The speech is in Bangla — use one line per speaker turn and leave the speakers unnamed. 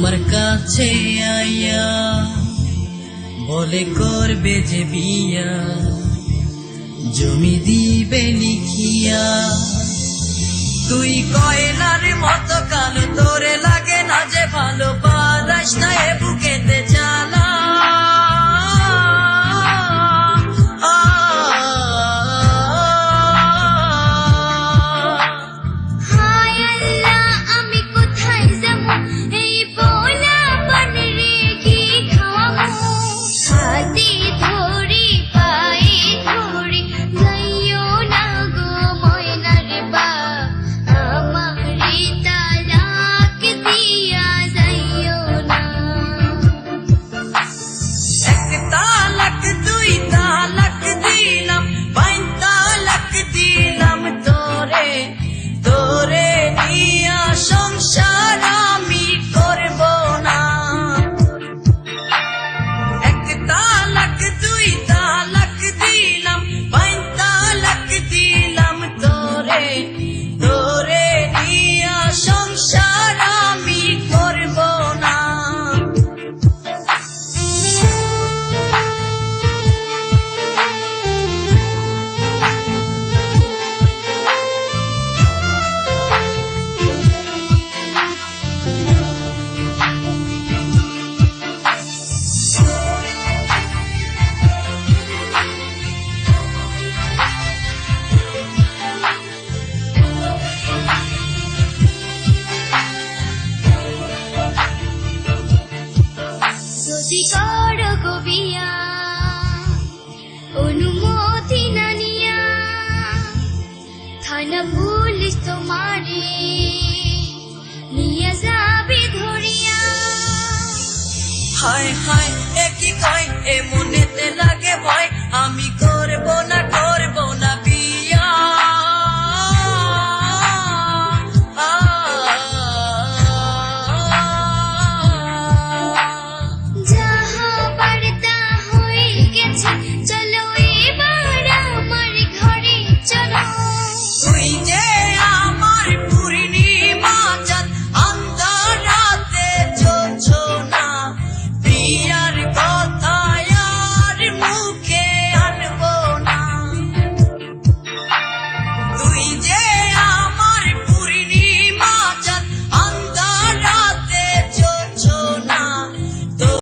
আমার কাছে আইয়া বলে করবে যে বিয়া, জমি দিবে লিখিয়া। তুই কয়লার মতো কালো, তোরে লাগে না যে ভালো, পারাস না এ বুকেতে জ্বালা। তোরে নিয়া সংসার আমি করব না। এক তালাক দুই তালাক দিলাম, বাইন তালাক দিলাম তোরে, তোরে নিয়া সংসার আমি করব না।
যদি করো গো বিয়া অনুমতি না নিয়া, থানা পুলিশ তোমারে নিয়ে যাবে ধরিয়া।
হায় হায় এ কি কয় এ মনে